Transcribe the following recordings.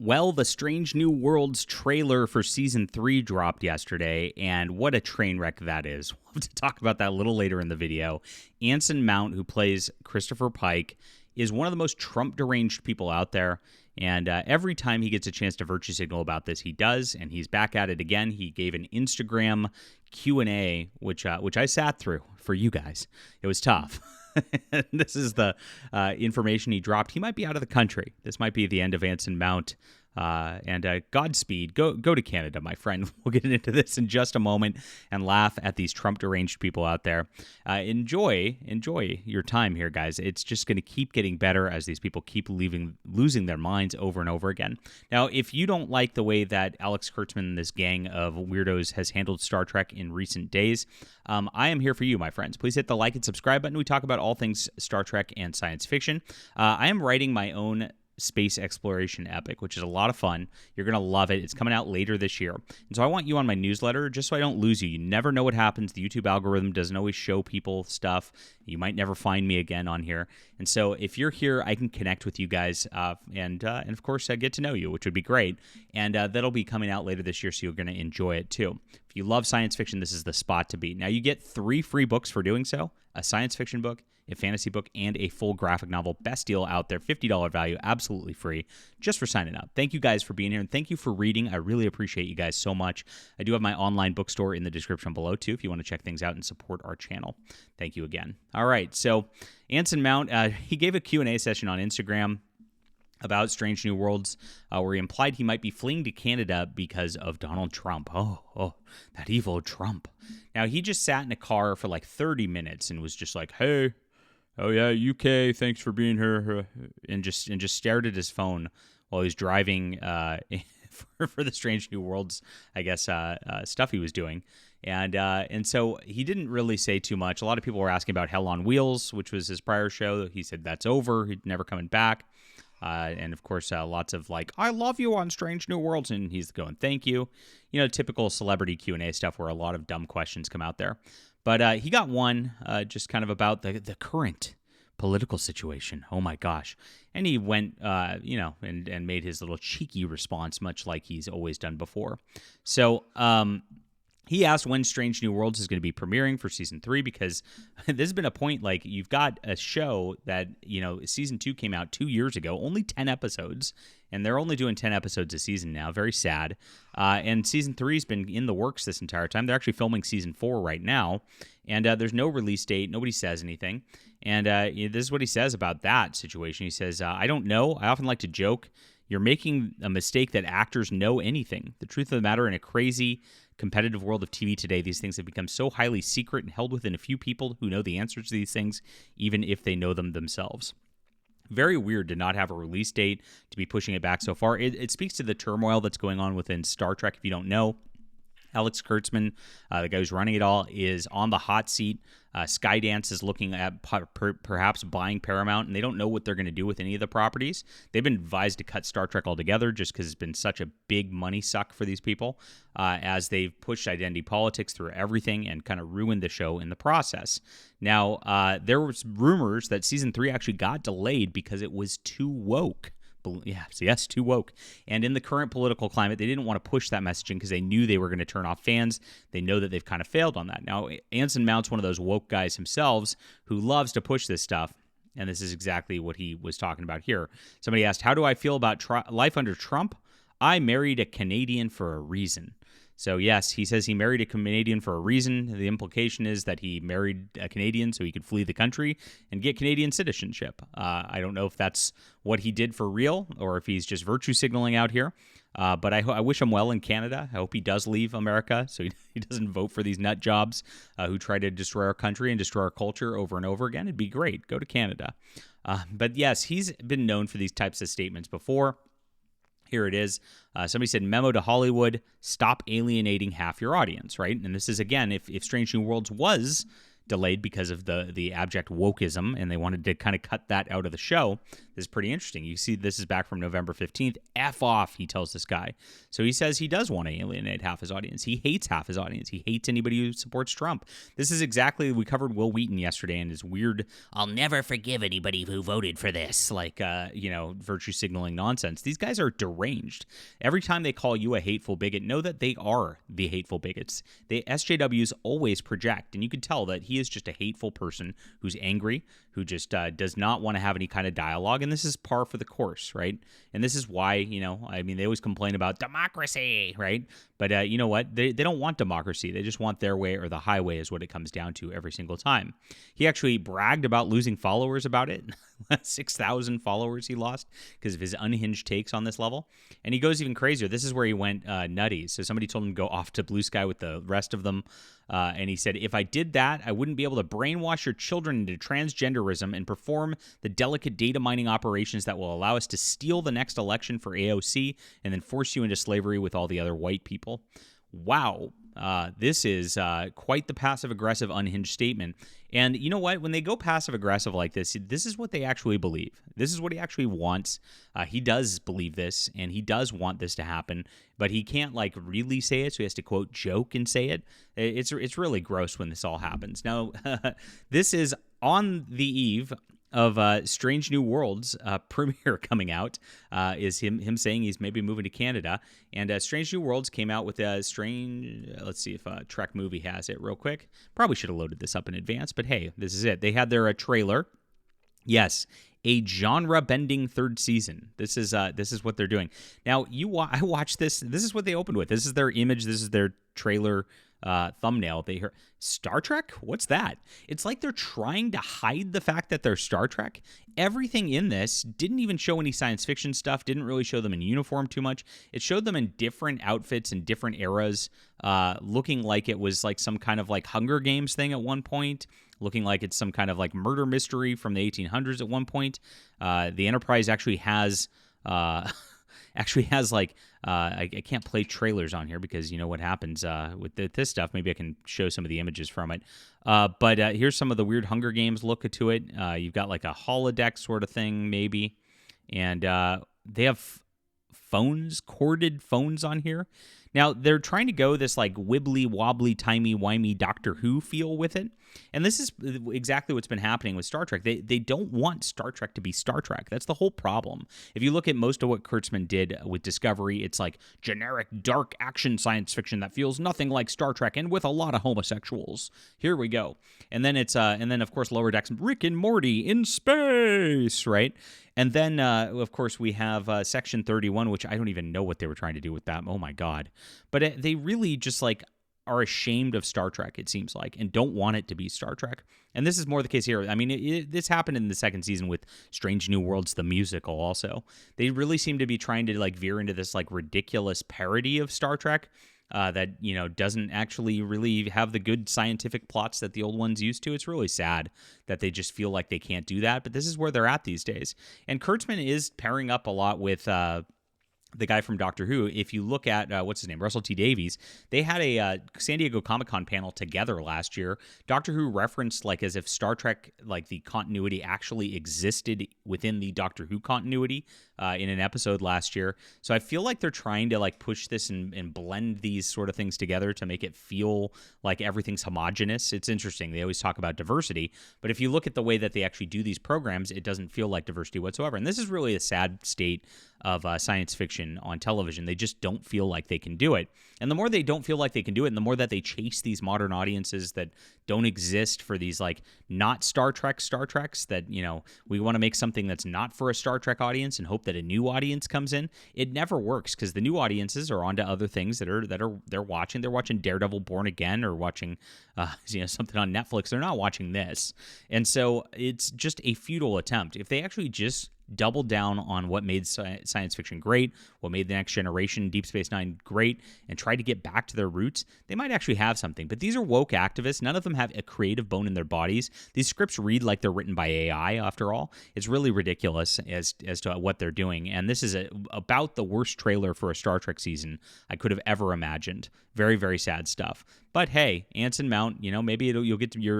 Well, the Strange New Worlds trailer for Season 3 dropped yesterday, and what a train wreck that is. We'll have to talk about that a little later in the video. Anson Mount, who plays Christopher Pike, is one of the most Trump-deranged people out there, and every time he gets a chance to virtue signal about this, he does, and he's back at it again. He gave an Instagram Q&A, which I sat through for you guys. It was tough. This is the information he dropped. He might be out of the country. This might be the end of Anson Mount. And Godspeed. Go to Canada, my friend. We'll get into this in just a moment and laugh at these Trump-deranged people out there. Enjoy your time here, guys. It's just going to keep getting better as these people keep losing their minds over and over again. Now, if you don't like the way that Alex Kurtzman and this gang of weirdos has handled Star Trek in recent days, I am here for you, my friends. Please hit the like and subscribe button. We talk about all things Star Trek and science fiction. I am writing my own space exploration epic, which is a lot of fun. You're going to love it. It's coming out later this year. And so I want you on my newsletter just so I don't lose you. You never know what happens. The YouTube algorithm doesn't always show people stuff. You might never find me again on here. And so if you're here, I can connect with you guys and of course, get to know you, which would be great. And that'll be coming out later this year, so you're going to enjoy it too. If you love science fiction, this is the spot to be. Now, you get 3 free books for doing so: a science fiction book, a fantasy book, and a full graphic novel. Best deal out there, $50 value, absolutely free, just for signing up. Thank you guys for being here, and thank you for reading. I really appreciate you guys so much. I do have my online bookstore in the description below, too, if you want to check things out and support our channel. Thank you again. All right, so Anson Mount, he gave a Q&A session on Instagram about Strange New Worlds, where he implied he might be fleeing to Canada because of Donald Trump. Oh, that evil Trump. Now, he just sat in a car for like 30 minutes and was just like, hey, oh yeah, UK, thanks for being here, and just stared at his phone while he's driving for the Strange New Worlds, I guess, stuff he was doing. And so he didn't really say too much. A lot of people were asking about Hell on Wheels, which was his prior show. He said that's over. He'd never coming back. And of course, lots of like, I love you on Strange New Worlds, and he's going, thank you. You know, typical celebrity Q&A stuff where a lot of dumb questions come out there. But he got one just kind of about the current political situation. Oh my gosh. And he went, and made his little cheeky response, much like he's always done before. So, he asked when Strange New Worlds is going to be premiering for Season 3, because this has been a point, like, you've got a show that, Season 2 came out 2 years ago, only 10 episodes, and they're only doing 10 episodes a season now. Very sad. And Season 3 has been in the works this entire time. They're actually filming Season 4 right now, and there's no release date. Nobody says anything. And this is what he says about that situation. He says, I don't know. I often like to joke, you're making a mistake that actors know anything. The truth of the matter, in a crazy competitive world of TV today, these things have become so highly secret and held within a few people who know the answers to these things, even if they know them themselves. Very weird to not have a release date, to be pushing it back so far. It speaks to the turmoil that's going on within Star Trek. If you don't know, Alex Kurtzman, the guy who's running it all, is on the hot seat. Skydance is looking at perhaps buying Paramount, and they don't know what they're going to do with any of the properties. They've been advised to cut Star Trek altogether just because it's been such a big money suck for these people, as they've pushed identity politics through everything and kind of ruined the show in the process. Now, there was rumors that Season 3 actually got delayed because it was too woke. Yes, too woke. And in the current political climate, they didn't want to push that messaging because they knew they were going to turn off fans. They know that they've kind of failed on that. Now, Anson Mount's one of those woke guys himself who loves to push this stuff, and this is exactly what he was talking about here. Somebody asked, how do I feel about life under Trump? I married a Canadian for a reason. So yes, he says he married a Canadian for a reason. The implication is that he married a Canadian so he could flee the country and get Canadian citizenship. I don't know if that's what he did for real or if he's just virtue signaling out here. But I wish him well in Canada. I hope he does leave America so he doesn't vote for these nut jobs who try to destroy our country and destroy our culture over and over again. It'd be great. Go to Canada. But yes, he's been known for these types of statements before. Here it is. Somebody said, memo to Hollywood, stop alienating half your audience, right? And this is, again, if Strange New Worlds was delayed because of the abject wokeism, and they wanted to kind of cut that out of the show. This is pretty interesting. You see, this is back from November 15th. F off, he tells this guy. So he says he does want to alienate half his audience. He hates half his audience. He hates anybody who supports Trump. This is exactly, we covered Will Wheaton yesterday and his weird, I'll never forgive anybody who voted for this, like, virtue signaling nonsense. These guys are deranged. Every time they call you a hateful bigot, know that they are the hateful bigots. The SJWs always project, and you can tell that he is just a hateful person who's angry, who just does not want to have any kind of dialogue, and this is par for the course, right? And this is why, they always complain about democracy, right? But you know what? They don't want democracy. They just want their way or the highway is what it comes down to every single time. He actually bragged about losing followers about it. 6,000 followers he lost because of his unhinged takes on this level. And he goes even crazier. This is where he went nutty. So somebody told him to go off to Blue Sky with the rest of them. And he said, if I did that, I wouldn't be able to brainwash your children into transgenderism and perform the delicate data mining operations that will allow us to steal the next election for AOC and then force you into slavery with all the other white people. Wow. This is quite the passive-aggressive, unhinged statement. And you know what? When they go passive-aggressive like this is what they actually believe. This is what he actually wants. He does believe this, and he does want this to happen, but he can't, really say it, so he has to, quote, joke and say it. It's really gross when this all happens. Now, this is on the eve of Strange New Worlds premiere coming out, is him saying he's maybe moving to Canada. And Strange New Worlds came out with a strange, let's see if Trek Movie has it real quick. Probably should have loaded this up in advance, but hey, this is it. They had their trailer. Yes, a genre-bending third season. This is what they're doing. Now, I watched this. This is what they opened with. This is their image. This is their trailer thumbnail. They hear Star Trek? What's that? It's like they're trying to hide the fact that they're Star Trek. Everything in this didn't even show any science fiction stuff, didn't really show them in uniform too much. It showed them in different outfits in different eras, looking like it was like some kind of Hunger Games thing at one point, looking like it's some kind of murder mystery from the 1800s at one point. The Enterprise actually has I can't play trailers on here because you know what happens with this stuff. Maybe I can show some of the images from it. But here's some of the weird Hunger Games look to it. You've got a holodeck sort of thing maybe. And they have corded phones on here. Now, they're trying to go this wibbly, wobbly, timey-wimey Doctor Who feel with it. And this is exactly what's been happening with Star Trek. They don't want Star Trek to be Star Trek. That's the whole problem. If you look at most of what Kurtzman did with Discovery, it's generic, dark action science fiction that feels nothing like Star Trek and with a lot of homosexuals. Here we go. And then it's of course Lower Decks, Rick and Morty in space, right? And then, of course, we have Section 31, which I don't even know what they were trying to do with that. Oh, my God. But they really just, are ashamed of Star Trek, it seems like, and don't want it to be Star Trek. And this is more the case here. I mean, this happened in the second season with Strange New Worlds, the musical also. They really seem to be trying to, veer into this, ridiculous parody of Star Trek that, doesn't actually really have the good scientific plots that the old ones used to. It's really sad that they just feel like they can't do that, but this is where they're at these days. And Kurtzman is pairing up a lot with the guy from Doctor Who. If you look at, what's his name, Russell T. Davies, they had a San Diego Comic-Con panel together last year. Doctor Who referenced, as if Star Trek, the continuity actually existed within the Doctor Who continuity in an episode last year. So I feel like they're trying to, push this and blend these sort of things together to make it feel like everything's homogenous. It's interesting. They always talk about diversity, but if you look at the way that they actually do these programs, it doesn't feel like diversity whatsoever. And this is really a sad state of science fiction on television. They just don't feel like they can do it. And the more they don't feel like they can do it, and the more that they chase these modern audiences that don't exist for these not Star Treks that, we want to make something that's not for a Star Trek audience and hope that a new audience comes in. It never works because the new audiences are onto other things they're watching. They're watching Daredevil Born Again or watching something on Netflix. They're not watching this. And so it's just a futile attempt. If they actually just double down on what made science fiction great, what made The Next Generation, Deep Space Nine great, and try to get back to their roots, they might actually have something. But these are woke activists. None of them have a creative bone in their bodies. These scripts read like they're written by AI, after all. It's really ridiculous as to what they're doing. And this is about the worst trailer for a Star Trek season I could have ever imagined. Very, very sad stuff. But hey, Anson Mount, maybe you'll get to your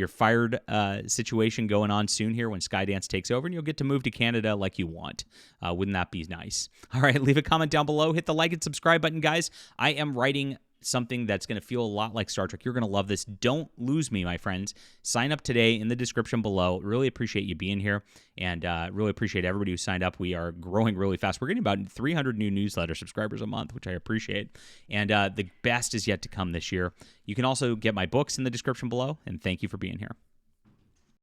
fired situation going on soon here when Skydance takes over, and you'll get to move to Canada like you want. Wouldn't that be nice? All right, leave a comment down below. Hit the like and subscribe button, guys. I am writing something that's going to feel a lot like Star Trek. You're going to love this. Don't lose me, my friends. Sign up today in the description below. Really appreciate you being here, and really appreciate everybody who signed up. We are growing really fast. We're getting about 300 new newsletter subscribers a month, which I appreciate, and the best is yet to come this year. You can also get my books in the description below, and thank you for being here.